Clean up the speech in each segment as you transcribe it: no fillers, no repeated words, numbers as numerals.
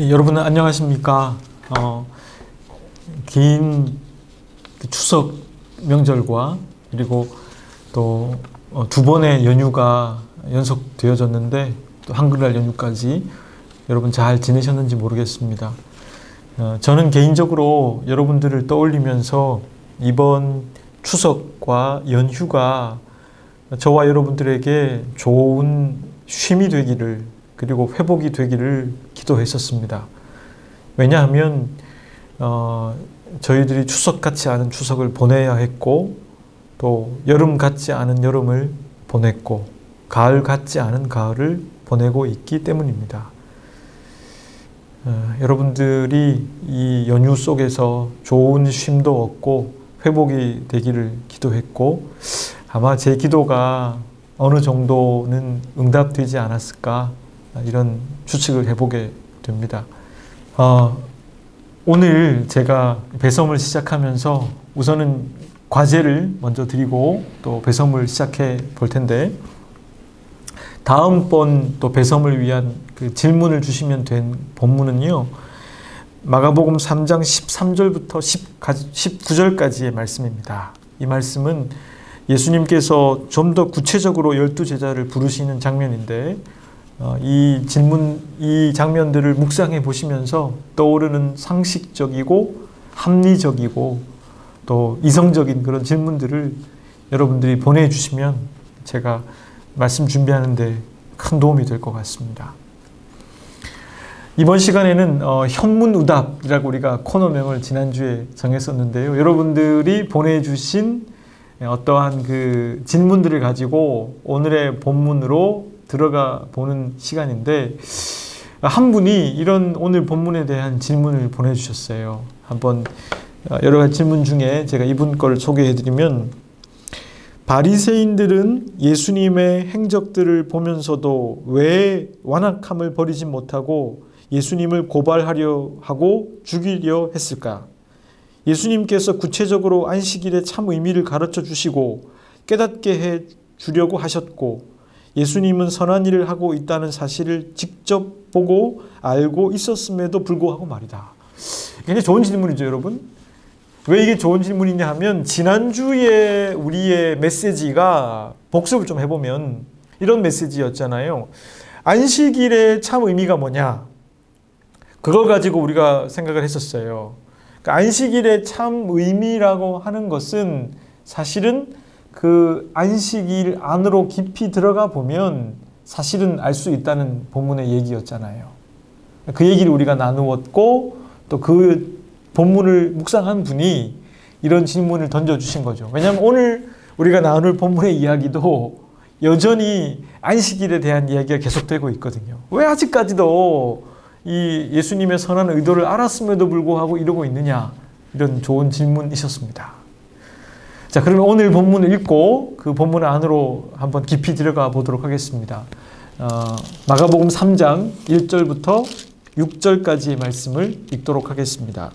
여러분 안녕하십니까? 긴 추석 명절과 그리고 또 두 번의 연휴가 연속되어졌는데 또 한글날 연휴까지 여러분 잘 지내셨는지 모르겠습니다. 저는 개인적으로 여러분들을 떠올리면서 이번 추석과 연휴가 저와 여러분들에게 좋은 쉼이 되기를 그리고 회복이 되기를 기도했었습니다. 왜냐하면 저희들이 추석 같지 않은 추석을 보내야 했고 또 여름 같지 않은 여름을 보냈고 가을 같지 않은 가을을 보내고 있기 때문입니다. 여러분들이 이 연휴 속에서 좋은 쉼도 얻고 회복이 되기를 기도했고 아마 제 기도가 어느 정도는 응답되지 않았을까 이런 추측을 해보게 됩니다. 오늘 제가 배섬을 시작하면서 우선은 과제를 먼저 드리고 또 배섬을 시작해 볼 텐데 다음번 또 배섬을 위한 그 질문을 주시면 된 본문은요. 마가복음 3장 13절부터 19절까지의 말씀입니다. 이 말씀은 예수님께서 좀 더 구체적으로 12제자를 부르시는 장면인데 이 장면들을 묵상해 보시면서 떠오르는 상식적이고 합리적이고 또 이성적인 그런 질문들을 여러분들이 보내주시면 제가 말씀 준비하는데 큰 도움이 될 것 같습니다. 이번 시간에는 현문의답이라고 우리가 코너명을 지난주에 정했었는데요. 여러분들이 보내주신 어떠한 그 질문들을 가지고 오늘의 본문으로 들어가 보는 시간인데 한 분이 이런 오늘 본문에 대한 질문을 보내주셨어요. 한번 여러 가지 질문 중에 제가 이분 걸 소개해드리면 바리새인들은 예수님의 행적들을 보면서도 왜 완악함을 버리지 못하고 예수님을 고발하려 하고 죽이려 했을까? 예수님께서 구체적으로 안식일의 참 의미를 가르쳐 주시고 깨닫게 해 주려고 하셨고 예수님은 선한 일을 하고 있다는 사실을 직접 보고 알고 있었음에도 불구하고 말이다. 굉장히 좋은 질문이죠, 여러분. 왜 이게 좋은 질문이냐 하면 지난주에 우리의 메시지가 복습을 좀 해보면 이런 메시지였잖아요. 안식일의 참 의미가 뭐냐? 그걸 가지고 우리가 생각을 했었어요. 그러니까 안식일의 참 의미라고 하는 것은 사실은 그 안식일 안으로 깊이 들어가 보면 사실은 알 수 있다는 본문의 얘기였잖아요. 그 얘기를 우리가 나누었고 또 그 본문을 묵상한 분이 이런 질문을 던져주신 거죠. 왜냐하면 오늘 우리가 나눌 본문의 이야기도 여전히 안식일에 대한 이야기가 계속되고 있거든요. 왜 아직까지도 이 예수님의 선한 의도를 알았음에도 불구하고 이러고 있느냐, 이런 좋은 질문이셨습니다. 자, 그러면 오늘 본문을 읽고 그 본문 안으로 한번 깊이 들어가 보도록 하겠습니다. 마가복음 3장 1절부터 6절까지의 말씀을 읽도록 하겠습니다.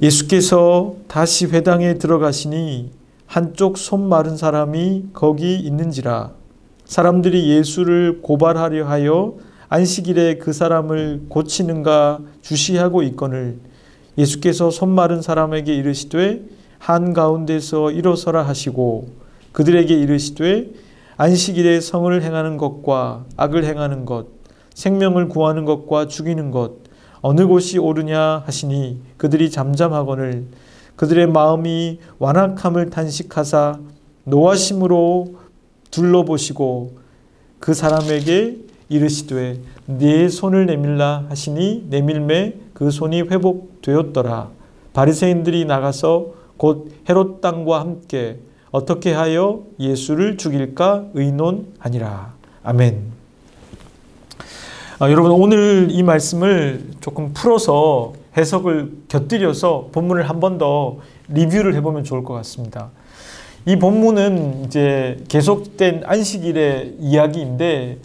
예수께서 다시 회당에 들어가시니 한쪽 손 마른 사람이 거기 있는지라. 사람들이 예수를 고발하려 하여 안식일에 그 사람을 고치는가 주시하고 있거늘 예수께서 손 마른 사람에게 이르시되 한가운데서 일어서라 하시고 그들에게 이르시되 안식일에 성을 행하는 것과 악을 행하는 것 생명을 구하는 것과 죽이는 것 어느 곳이 옳으냐 하시니 그들이 잠잠하거늘 그들의 마음이 완악함을 탄식하사 노하심으로 둘러보시고 그 사람에게 이르시되 네 손을 내밀라 하시니 내밀매 그 손이 회복되었더라. 바리새인들이 나가서 곧 헤롯 땅과 함께 어떻게 하여 예수를 죽일까 의논하니라. 아멘. 여러분 오늘 이 말씀을 조금 풀어서 해석을 곁들여서 본문을 한 번 더 리뷰를 해보면 좋을 것 같습니다. 이 본문은 이제 계속된 안식일의 이야기인데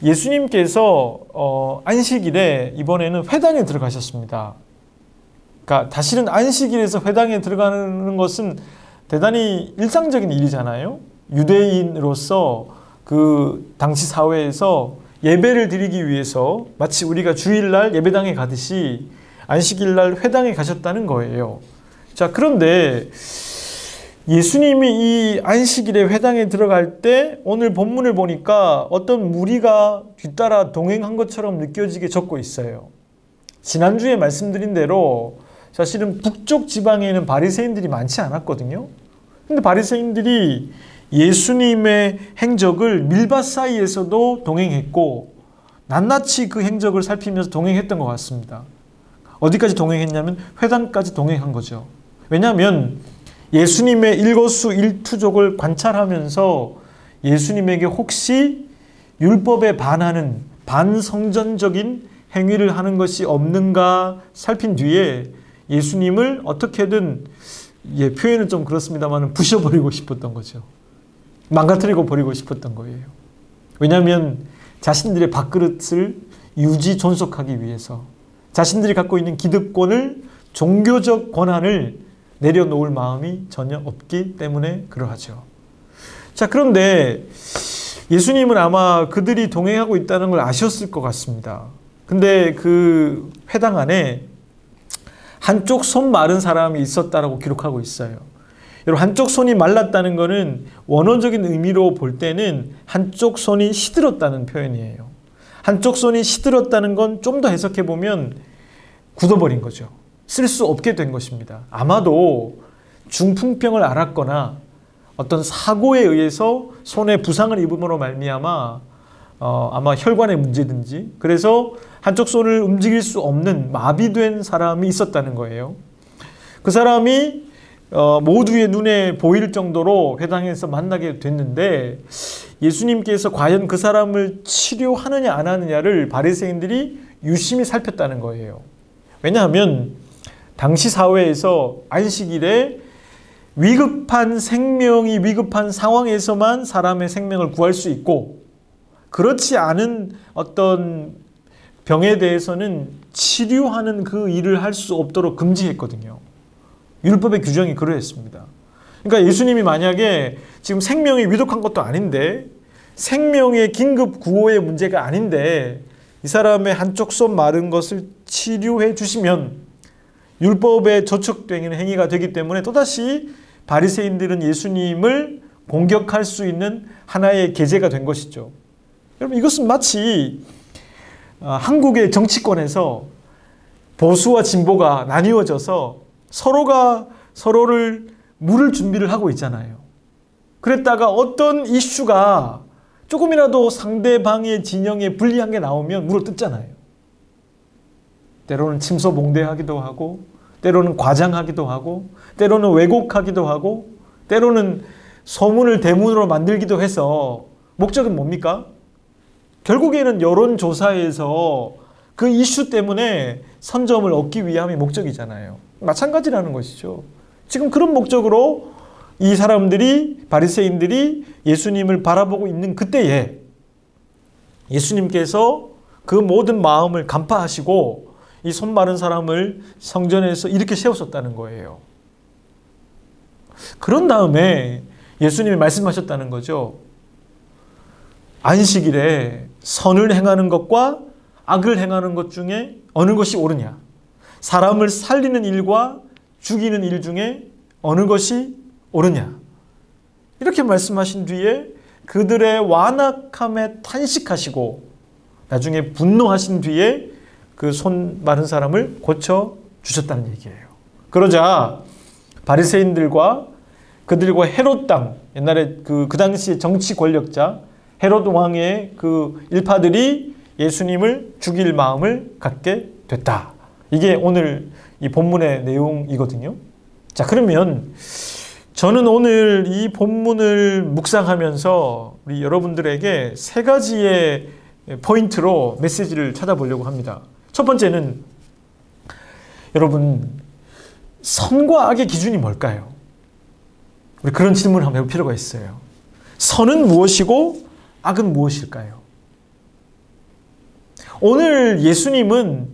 예수님께서 안식일에 이번에는 회당에 들어가셨습니다. 그러니까 사실은 안식일에서 회당에 들어가는 것은 대단히 일상적인 일이잖아요. 유대인으로서 그 당시 사회에서 예배를 드리기 위해서 마치 우리가 주일날 예배당에 가듯이 안식일날 회당에 가셨다는 거예요. 자, 그런데 예수님이 이 안식일에 회당에 들어갈 때 오늘 본문을 보니까 어떤 무리가 뒤따라 동행한 것처럼 느껴지게 적고 있어요. 지난주에 말씀드린 대로 사실은 북쪽 지방에는 바리새인들이 많지 않았거든요. 근데 바리새인들이 예수님의 행적을 밀밭 사이에서도 동행했고 낱낱이 그 행적을 살피면서 동행했던 것 같습니다. 어디까지 동행했냐면 회당까지 동행한 거죠. 왜냐하면 예수님의 일거수일투족을 관찰하면서 예수님에게 혹시 율법에 반하는 반성전적인 행위를 하는 것이 없는가 살핀 뒤에 예수님을 어떻게든, 표현은 좀 그렇습니다만 부셔버리고 싶었던 거죠. 망가뜨리고 버리고 싶었던 거예요. 왜냐하면 자신들의 밥그릇을 유지 존속하기 위해서 자신들이 갖고 있는 기득권을, 종교적 권한을 내려놓을 마음이 전혀 없기 때문에 그러하죠. 자, 그런데 예수님은 아마 그들이 동행하고 있다는 걸 아셨을 것 같습니다. 근데 그 회당 안에 한쪽 손 마른 사람이 있었다라고 기록하고 있어요. 여러분, 한쪽 손이 말랐다는 것은 원어적인 의미로 볼 때는 한쪽 손이 시들었다는 표현이에요. 한쪽 손이 시들었다는 건 좀 더 해석해 보면 굳어버린 거죠. 쓸 수 없게 된 것입니다. 아마도 중풍병을 앓았거나 어떤 사고에 의해서 손에 부상을 입음으로 말미암아 아마 혈관의 문제든지, 그래서 한쪽 손을 움직일 수 없는 마비된 사람이 있었다는 거예요. 그 사람이 모두의 눈에 보일 정도로 회당에서 만나게 됐는데 예수님께서 과연 그 사람을 치료하느냐 안 하느냐를 바리새인들이 유심히 살폈다는 거예요. 왜냐하면 당시 사회에서 안식일에 위급한 생명이 위급한 상황에서만 사람의 생명을 구할 수 있고, 그렇지 않은 어떤 병에 대해서는 치료하는 그 일을 할 수 없도록 금지했거든요. 율법의 규정이 그러했습니다. 그러니까 예수님이 만약에 지금 생명이 위독한 것도 아닌데, 생명의 긴급 구호의 문제가 아닌데 이 사람의 한쪽 손 마른 것을 치료해 주시면 율법에 저촉되는 행위가 되기 때문에 또다시 바리새인들은 예수님을 공격할 수 있는 하나의 계제가 된 것이죠. 여러분, 이것은 마치 한국의 정치권에서 보수와 진보가 나뉘어져서 서로가 서로를 물을 준비를 하고 있잖아요. 그랬다가 어떤 이슈가 조금이라도 상대방의 진영에 불리한 게 나오면 물을 뜯잖아요. 때로는 침소봉대하기도 하고, 때로는 과장하기도 하고, 때로는 왜곡하기도 하고, 때로는 소문을 대문으로 만들기도 해서 목적은 뭡니까? 결국에는 여론조사에서 그 이슈 때문에 선점을 얻기 위함이 목적이잖아요. 마찬가지라는 것이죠. 지금 그런 목적으로 이 사람들이, 바리새인들이 예수님을 바라보고 있는 그때에 예수님께서 그 모든 마음을 간파하시고 이 손 마른 사람을 성전에서 이렇게 세우셨다는 거예요. 그런 다음에 예수님이 말씀하셨다는 거죠. 안식일에 선을 행하는 것과 악을 행하는 것 중에 어느 것이 옳으냐? 사람을 살리는 일과 죽이는 일 중에 어느 것이 옳으냐? 이렇게 말씀하신 뒤에 그들의 완악함에 탄식하시고 나중에 분노하신 뒤에 그 손 마른 사람을 고쳐 주셨다는 얘기예요. 그러자 바리새인들과 그들과 헤롯 땅, 옛날에 그 당시의 정치 권력자 헤롯 왕의 그 일파들이 예수님을 죽일 마음을 갖게 됐다. 이게 오늘 이 본문의 내용이거든요. 자, 그러면 저는 오늘 이 본문을 묵상하면서 우리 여러분들에게 세 가지의 포인트로 메시지를 찾아보려고 합니다. 첫 번째는, 여러분, 선과 악의 기준이 뭘까요? 우리 그런 질문을 한번 해볼 필요가 있어요. 선은 무엇이고 악은 무엇일까요? 오늘 예수님은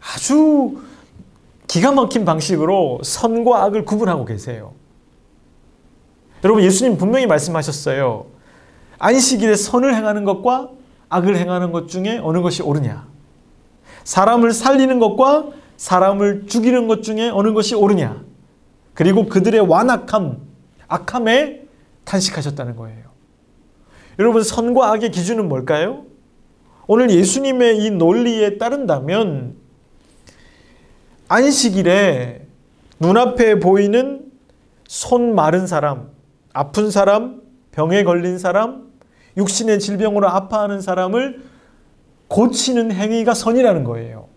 아주 기가 막힌 방식으로 선과 악을 구분하고 계세요. 여러분, 예수님 분명히 말씀하셨어요. 안식일에 선을 행하는 것과 악을 행하는 것 중에 어느 것이 옳으냐? 사람을 살리는 것과 사람을 죽이는 것 중에 어느 것이 옳으냐? 그리고 그들의 완악함, 악함에 탄식하셨다는 거예요. 여러분, 선과 악의 기준은 뭘까요? 오늘 예수님의 이 논리에 따른다면 안식일에 눈앞에 보이는 손 마른 사람, 아픈 사람, 병에 걸린 사람, 육신의 질병으로 아파하는 사람을 고치는 행위가 선이라는 거예요.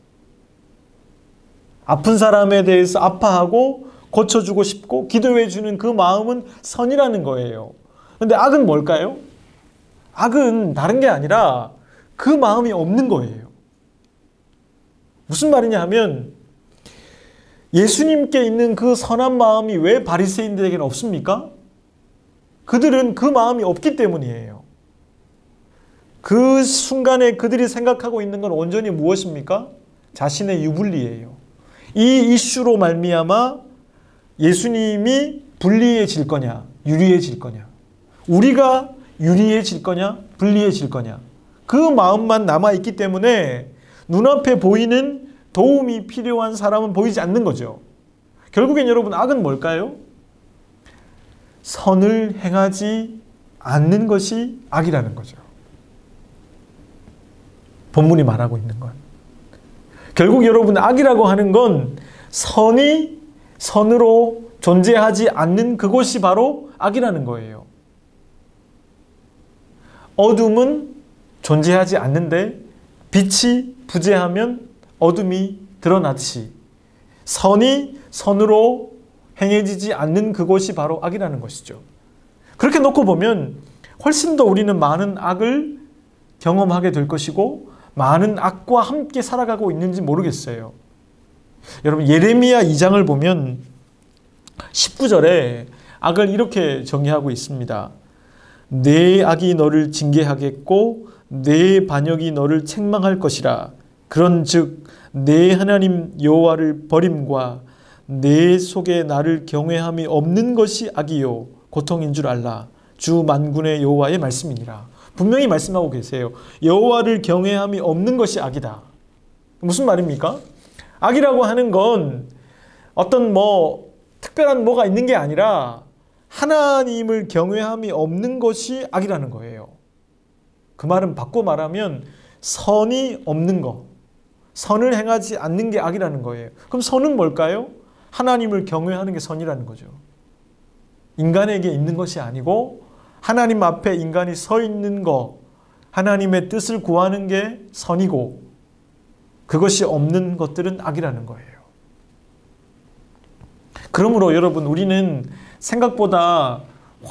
아픈 사람에 대해서 아파하고 고쳐주고 싶고 기도해주는 그 마음은 선이라는 거예요. 그런데 악은 뭘까요? 악은 다른 게 아니라 그 마음이 없는 거예요. 무슨 말이냐 하면 예수님께 있는 그 선한 마음이 왜 바리새인들에게는 없습니까? 그들은 그 마음이 없기 때문이에요. 그 순간에 그들이 생각하고 있는 건 온전히 무엇입니까? 자신의 유불리예요. 이 이슈로 말미암아 예수님이 불리해질 거냐, 유리해질 거냐, 우리가 유리해질 거냐, 불리해질 거냐, 그 마음만 남아있기 때문에 눈앞에 보이는 도움이 필요한 사람은 보이지 않는 거죠. 결국엔 여러분, 악은 뭘까요? 선을 행하지 않는 것이 악이라는 거죠. 본문이 말하고 있는 건. 결국 여러분, 악이라고 하는 건 선이 선으로 존재하지 않는 그것이 바로 악이라는 거예요. 어둠은 존재하지 않는데 빛이 부재하면 어둠이 드러나듯이 선이 선으로 행해지지 않는 그것이 바로 악이라는 것이죠. 그렇게 놓고 보면 훨씬 더 우리는 많은 악을 경험하게 될 것이고 많은 악과 함께 살아가고 있는지 모르겠어요. 여러분, 예레미야 2장을 보면 19절에 악을 이렇게 정의하고 있습니다. 내 악이 너를 징계하겠고 내 반역이 너를 책망할 것이라. 그런즉 내 하나님 여호와를 버림과 내 속에 나를 경외함이 없는 것이 악이요 고통인 줄 알라. 주 만군의 여호와의 말씀이니라. 분명히 말씀하고 계세요. 여호와를 경외함이 없는 것이 악이다. 무슨 말입니까? 악이라고 하는 건 어떤 특별한 뭐가 있는 게 아니라 하나님을 경외함이 없는 것이 악이라는 거예요. 그 말은 바꿔 말하면 선이 없는 것, 선을 행하지 않는 게 악이라는 거예요. 그럼 선은 뭘까요? 하나님을 경외하는 게 선이라는 거죠. 인간에게 있는 것이 아니고 하나님 앞에 인간이 서 있는 것, 하나님의 뜻을 구하는 게 선이고 그것이 없는 것들은 악이라는 거예요. 그러므로 여러분, 우리는 생각보다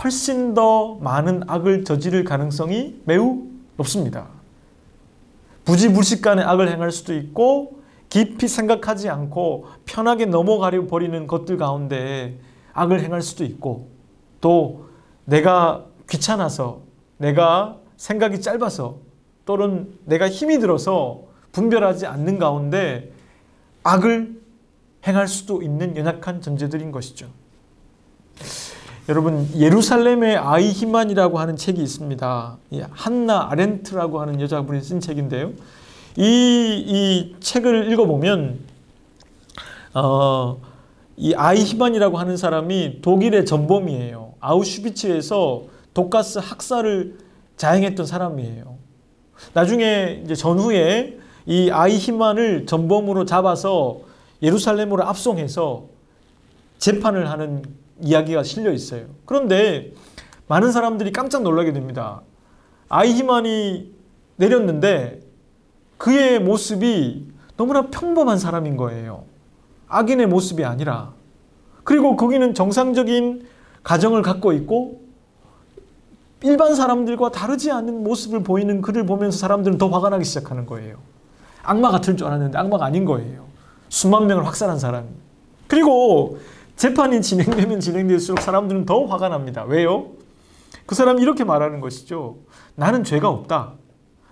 훨씬 더 많은 악을 저지를 가능성이 매우 높습니다. 부지불식간에 악을 행할 수도 있고 깊이 생각하지 않고 편하게 넘어가려 버리는 것들 가운데 악을 행할 수도 있고 또 내가 귀찮아서 내가 생각이 짧아서 또는 내가 힘이 들어서 분별하지 않는 가운데 악을 행할 수도 있는 연약한 존재들인 것이죠. 여러분, 예루살렘의 아이히만이라고 하는 책이 있습니다. 한나 아렌트라고 하는 여자분이 쓴 책인데요. 이 책을 읽어보면 이 아이히만이라고 하는 사람이 독일의 전범이에요. 아우슈비츠에서 독가스 학살을 자행했던 사람이에요. 나중에 이제 전후에 이 아이히만을 전범으로 잡아서 예루살렘으로 압송해서 재판을 하는 이야기가 실려 있어요. 그런데 많은 사람들이 깜짝 놀라게 됩니다. 아이히만이 내렸는데 그의 모습이 너무나 평범한 사람인 거예요. 악인의 모습이 아니라. 그리고 거기는 정상적인 가정을 갖고 있고 일반 사람들과 다르지 않은 모습을 보이는 그를 보면서 사람들은 더 화가 나기 시작하는 거예요. 악마 같을 줄 알았는데 악마가 아닌 거예요. 수만 명을 확살한 사람이. 그리고 재판이 진행되면 진행될수록 사람들은 더 화가 납니다. 왜요? 그 사람이 이렇게 말하는 것이죠. 나는 죄가 없다.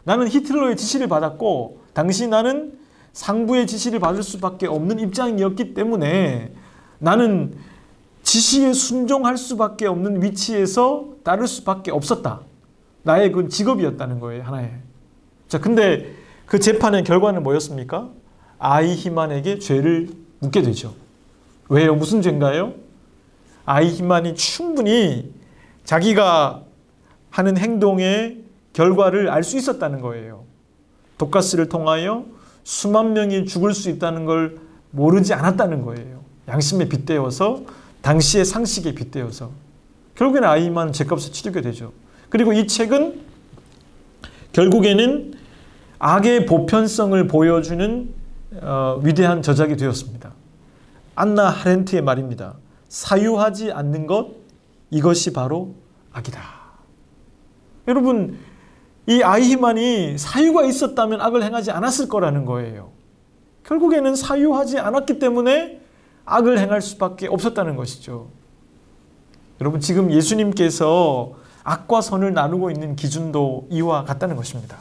나는 히틀러의 지시를 받았고 당시 나는 상부의 지시를 받을 수밖에 없는 입장이었기 때문에 나는 지시에 순종할 수밖에 없는 위치에서 따를 수밖에 없었다. 나의 그 직업이었다는 거예요. 하나의. 자, 근데 그 재판의 결과는 뭐였습니까? 아히만에게 죄를 묻게 되죠. 왜요? 무슨 죄인가요? 아히만이 충분히 자기가 하는 행동의 결과를 알 수 있었다는 거예요. 독가스를 통하여 수만 명이 죽을 수 있다는 걸 모르지 않았다는 거예요. 양심에 빗대어서, 당시의 상식에 빗대어서. 결국에는 아히만 죄값을 치르게 되죠. 그리고 이 책은 결국에는 악의 보편성을 보여주는 위대한 저작이 되었습니다. 안나 하렌트의 말입니다. 사유하지 않는 것, 이것이 바로 악이다. 여러분, 이 아히만이 사유가 있었다면 악을 행하지 않았을 거라는 거예요. 결국에는 사유하지 않았기 때문에 악을 행할 수밖에 없었다는 것이죠. 여러분, 지금 예수님께서 악과 선을 나누고 있는 기준도 이와 같다는 것입니다.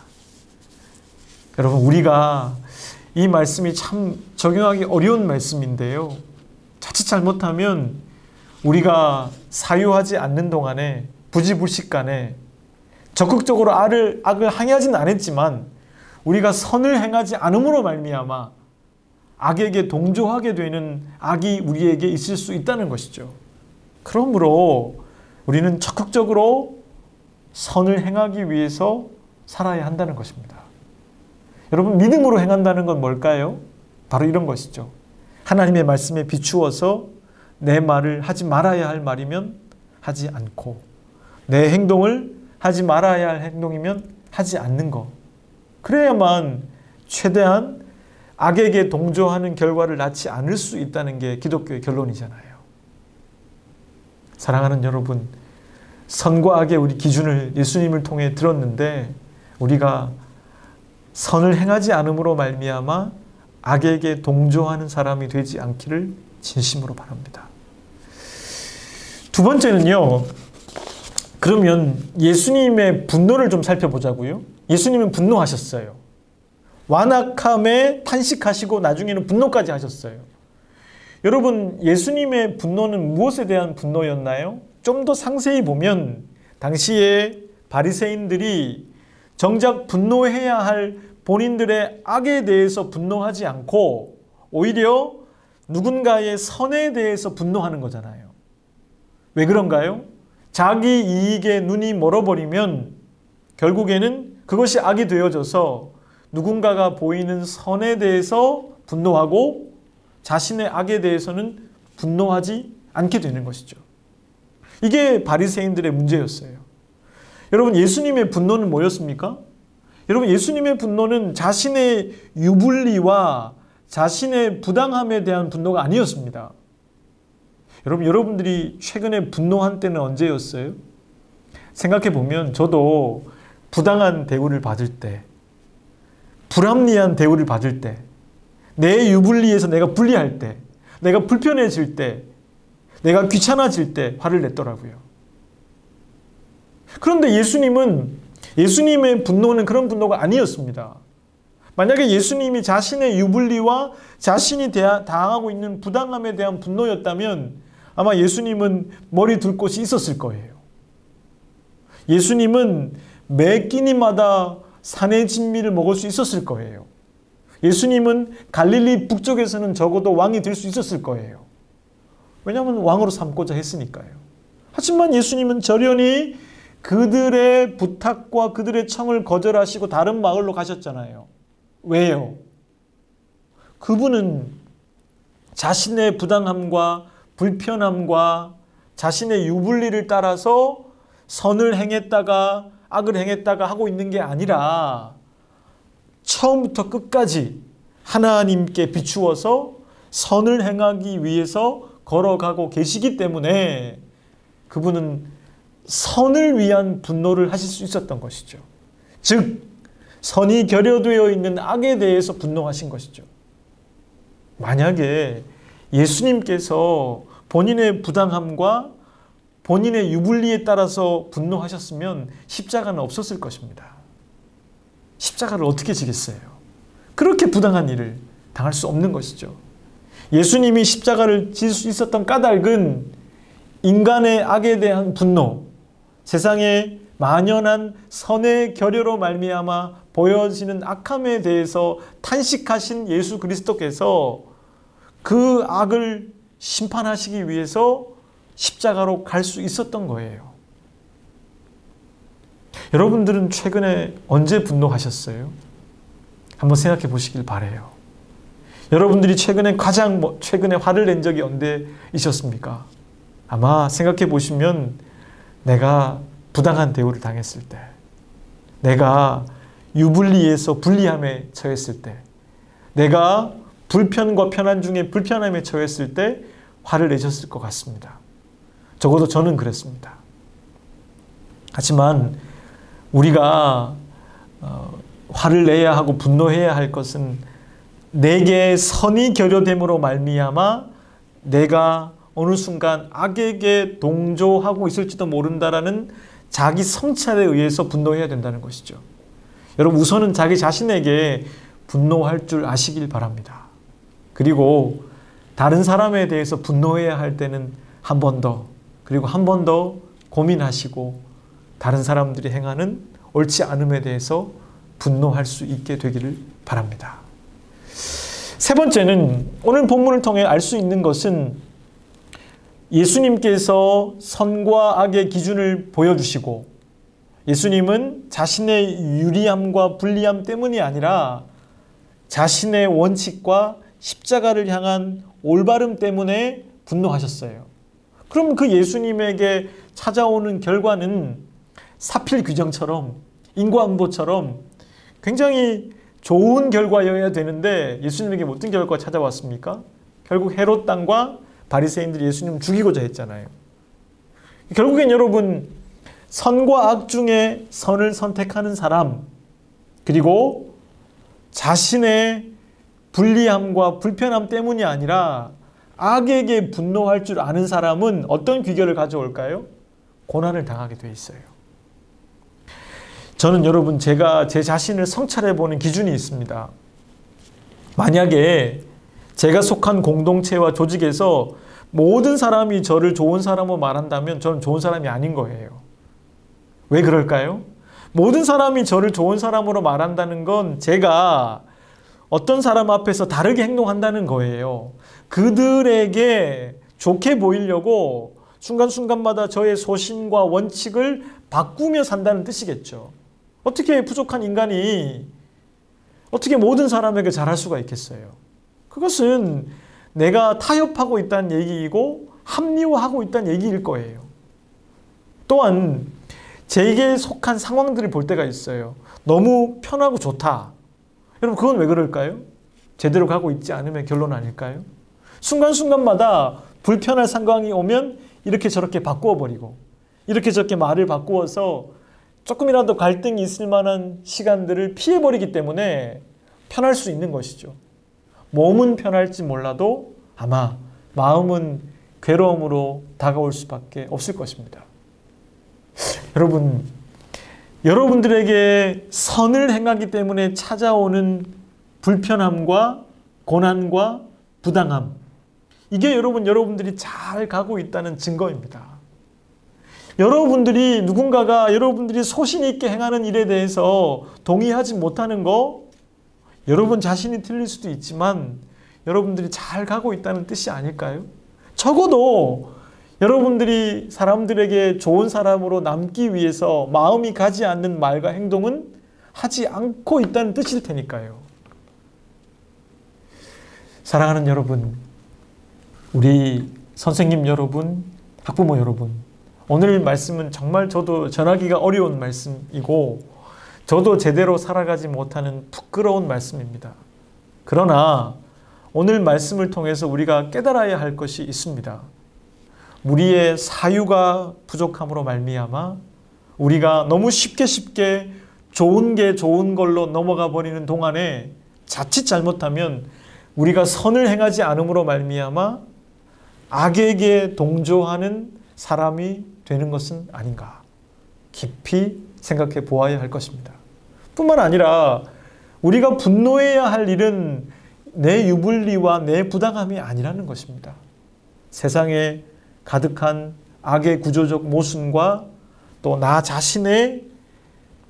여러분, 우리가 이 말씀이 참 적용하기 어려운 말씀인데요. 자칫 잘못하면 우리가 사유하지 않는 동안에 부지불식간에 적극적으로 악을 행하지는 않았지만 우리가 선을 행하지 않음으로 말미암아 악에게 동조하게 되는 악이 우리에게 있을 수 있다는 것이죠. 그러므로 우리는 적극적으로 선을 행하기 위해서 살아야 한다는 것입니다. 여러분, 믿음으로 행한다는 건 뭘까요? 바로 이런 것이죠. 하나님의 말씀에 비추어서 내 말을 하지 말아야 할 말이면 하지 않고, 내 행동을 하지 말아야 할 행동이면 하지 않는 것. 그래야만 최대한 악에게 동조하는 결과를 낳지 않을 수 있다는 게 기독교의 결론이잖아요. 사랑하는 여러분, 선과 악의 우리 기준을 예수님을 통해 들었는데 우리가 선을 행하지 않음으로 말미암아 악에게 동조하는 사람이 되지 않기를 진심으로 바랍니다. 두 번째는요, 그러면 예수님의 분노를 좀 살펴보자고요. 예수님은 분노하셨어요. 완악함에 탄식하시고 나중에는 분노까지 하셨어요. 여러분, 예수님의 분노는 무엇에 대한 분노였나요? 좀 더 상세히 보면 당시에 바리새인들이 정작 분노해야 할 본인들의 악에 대해서 분노하지 않고 오히려 누군가의 선에 대해서 분노하는 거잖아요. 왜 그런가요? 자기 이익에 눈이 멀어버리면 결국에는 그것이 악이 되어져서 누군가가 보이는 선에 대해서 분노하고 자신의 악에 대해서는 분노하지 않게 되는 것이죠. 이게 바리새인들의 문제였어요. 여러분, 예수님의 분노는 뭐였습니까? 여러분, 예수님의 분노는 자신의 유불리와 자신의 부당함에 대한 분노가 아니었습니다. 여러분들이 최근에 분노한 때는 언제였어요? 생각해보면 저도 부당한 대우를 받을 때, 불합리한 대우를 받을 때, 내 유불리에서 내가 불리할 때, 내가 불편해질 때, 내가 귀찮아질 때 화를 냈더라고요. 그런데 예수님의 분노는 그런 분노가 아니었습니다. 만약에 예수님이 자신의 유불리와 자신이 당하고 있는 부당함에 대한 분노였다면 아마 예수님은 머리 둘 곳이 있었을 거예요. 예수님은 매 끼니마다 산의 진미를 먹을 수 있었을 거예요. 예수님은 갈릴리 북쪽에서는 적어도 왕이 될 수 있었을 거예요. 왜냐하면 왕으로 삼고자 했으니까요. 하지만 예수님은 절연히 그들의 부탁과 그들의 청을 거절하시고 다른 마을로 가셨잖아요. 왜요? 그분은 자신의 부당함과 불편함과 자신의 유불리를 따라서 선을 행했다가 악을 행했다가 하고 있는 게 아니라 처음부터 끝까지 하나님께 비추어서 선을 행하기 위해서 걸어가고 계시기 때문에 그분은 선을 위한 분노를 하실 수 있었던 것이죠. 즉, 선이 결여되어 있는 악에 대해서 분노하신 것이죠. 만약에 예수님께서 본인의 부당함과 본인의 유불리에 따라서 분노하셨으면 십자가는 없었을 것입니다. 십자가를 어떻게 지겠어요? 그렇게 부당한 일을 당할 수 없는 것이죠. 예수님이 십자가를 질 수 있었던 까닭은 인간의 악에 대한 분노, 세상에 만연한 선의 결여로 말미암아 보여지는 악함에 대해서 탄식하신 예수 그리스도께서 그 악을 심판하시기 위해서 십자가로 갈 수 있었던 거예요. 여러분들은 최근에 언제 분노하셨어요? 한번 생각해 보시길 바라요. 여러분들이 최근에 화를 낸 적이 언제이셨습니까? 아마 생각해 보시면 내가 부당한 대우를 당했을 때, 내가 유불리에서 불리함에 처했을 때, 내가 불편과 편안 중에 불편함에 처했을 때 화를 내셨을 것 같습니다. 적어도 저는 그랬습니다. 하지만 우리가 화를 내야 하고 분노해야 할 것은 내게 선이 결여됨으로 말미암아 내가 어느 순간 악에게 동조하고 있을지도 모른다라는 자기 성찰에 의해서 분노해야 된다는 것이죠. 여러분, 우선은 자기 자신에게 분노할 줄 아시길 바랍니다. 그리고 다른 사람에 대해서 분노해야 할 때는 한 번 더, 그리고 한 번 더 고민하시고 다른 사람들이 행하는 옳지 않음에 대해서 분노할 수 있게 되기를 바랍니다. 세 번째는 오늘 본문을 통해 알 수 있는 것은 예수님께서 선과 악의 기준을 보여주시고 예수님은 자신의 유리함과 불리함 때문이 아니라 자신의 원칙과 십자가를 향한 올바름 때문에 분노하셨어요. 그럼 그 예수님에게 찾아오는 결과는 사필 규정처럼 인과응보처럼 굉장히 좋은 결과여야 되는데 예수님에게 어떤 결과가 찾아왔습니까? 결국 헤롯 당과 바리새인들이 예수님을 죽이고자 했잖아요. 결국엔 여러분, 선과 악 중에 선을 선택하는 사람, 그리고 자신의 불리함과 불편함 때문이 아니라 악에게 분노할 줄 아는 사람은 어떤 귀결을 가져올까요? 고난을 당하게 돼 있어요. 저는 여러분, 제가 제 자신을 성찰해보는 기준이 있습니다. 만약에 제가 속한 공동체와 조직에서 모든 사람이 저를 좋은 사람으로 말한다면 저는 좋은 사람이 아닌 거예요. 왜 그럴까요? 모든 사람이 저를 좋은 사람으로 말한다는 건 제가 어떤 사람 앞에서 다르게 행동한다는 거예요. 그들에게 좋게 보이려고 순간순간마다 저의 소신과 원칙을 바꾸며 산다는 뜻이겠죠. 어떻게 부족한 인간이 어떻게 모든 사람에게 잘할 수가 있겠어요? 그것은 내가 타협하고 있다는 얘기이고 합리화하고 있다는 얘기일 거예요. 또한 제게 속한 상황들을 볼 때가 있어요. 너무 편하고 좋다. 여러분, 그건 왜 그럴까요? 제대로 가고 있지 않으면 결론 아닐까요? 순간순간마다 불편한 상황이 오면 이렇게 저렇게 바꾸어버리고 이렇게 저렇게 말을 바꾸어서 조금이라도 갈등이 있을 만한 시간들을 피해버리기 때문에 편할 수 있는 것이죠. 몸은 편할지 몰라도 아마 마음은 괴로움으로 다가올 수밖에 없을 것입니다. 여러분, 여러분들에게 선을 행하기 때문에 찾아오는 불편함과 고난과 부당함, 이게 여러분들이 잘 가고 있다는 증거입니다. 누군가가 여러분들이 소신 있게 행하는 일에 대해서 동의하지 못하는 거, 여러분 자신이 틀릴 수도 있지만 여러분들이 잘 가고 있다는 뜻이 아닐까요? 적어도 여러분들이 사람들에게 좋은 사람으로 남기 위해서 마음이 가지 않는 말과 행동은 하지 않고 있다는 뜻일 테니까요. 사랑하는 여러분, 우리 선생님 여러분, 학부모 여러분, 오늘 말씀은 정말 저도 전하기가 어려운 말씀이고 저도 제대로 살아가지 못하는 부끄러운 말씀입니다. 그러나 오늘 말씀을 통해서 우리가 깨달아야 할 것이 있습니다. 우리의 사유가 부족함으로 말미암아 우리가 너무 쉽게 좋은 게 좋은 걸로 넘어가 버리는 동안에 자칫 잘못하면 우리가 선을 행하지 않음으로 말미암아 악에게 동조하는 사람이 되는 것은 아닌가 깊이 생각해 보아야 할 것입니다. 뿐만 아니라 우리가 분노해야 할 일은 내 유불리와 내 부당함이 아니라는 것입니다. 세상에 가득한 악의 구조적 모순과 또 나 자신의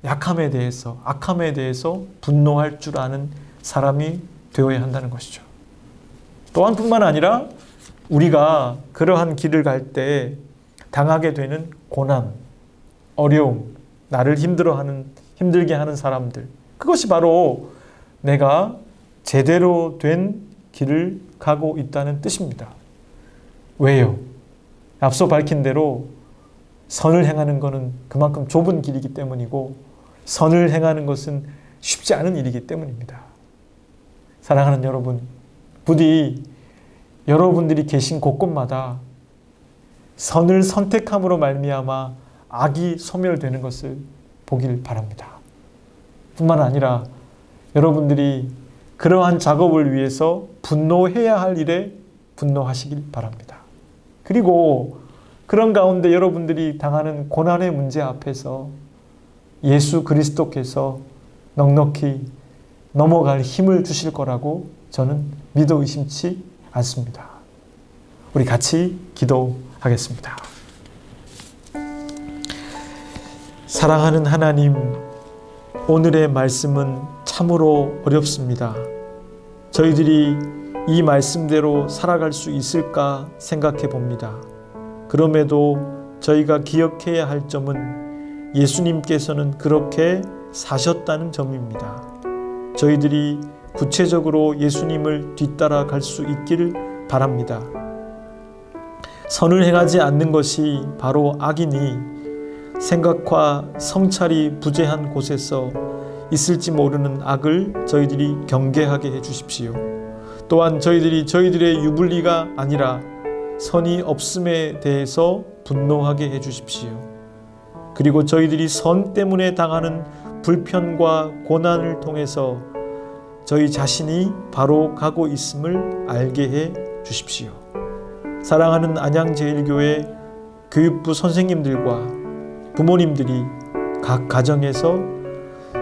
약함에 대해서, 악함에 대해서 분노할 줄 아는 사람이 되어야 한다는 것이죠. 또한 뿐만 아니라 우리가 그러한 길을 갈 때 당하게 되는 고난, 어려움, 나를 힘들게 하는 사람들, 그것이 바로 내가 제대로 된 길을 가고 있다는 뜻입니다. 왜요? 앞서 밝힌 대로 선을 행하는 것은 그만큼 좁은 길이기 때문이고 선을 행하는 것은 쉽지 않은 일이기 때문입니다. 사랑하는 여러분, 부디 여러분들이 계신 곳곳마다 선을 선택함으로 말미암아 악이 소멸되는 것을 보길 바랍니다. 뿐만 아니라 여러분들이 그러한 작업을 위해서 분노해야 할 일에 분노하시길 바랍니다. 그리고 그런 가운데 여러분들이 당하는 고난의 문제 앞에서 예수 그리스도께서 넉넉히 넘어갈 힘을 주실 거라고 저는 믿어 의심치 않습니다. 우리 같이 기도하겠습니다. 사랑하는 하나님, 오늘의 말씀은 참으로 어렵습니다. 저희들이 이 말씀대로 살아갈 수 있을까 생각해 봅니다. 그럼에도 저희가 기억해야 할 점은 예수님께서는 그렇게 사셨다는 점입니다. 저희들이 구체적으로 예수님을 뒤따라 갈 수 있기를 바랍니다. 선을 행하지 않는 것이 바로 악이니 생각과 성찰이 부재한 곳에서 있을지 모르는 악을 저희들이 경계하게 해주십시오. 또한 저희들의 유불리가 아니라 선이 없음에 대해서 분노하게 해주십시오. 그리고 저희들이 선 때문에 당하는 불편과 고난을 통해서 저희 자신이 바로 가고 있음을 알게 해 주십시오. 사랑하는 안양제일교회 교육부 선생님들과 부모님들이 각 가정에서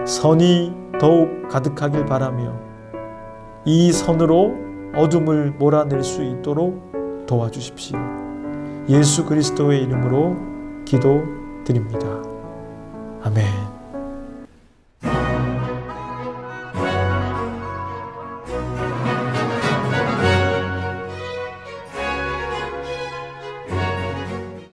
선이 더욱 가득하길 바라며 이 선으로 어둠을 몰아낼 수 있도록 도와주십시오. 예수 그리스도의 이름으로 기도드립니다. 아멘.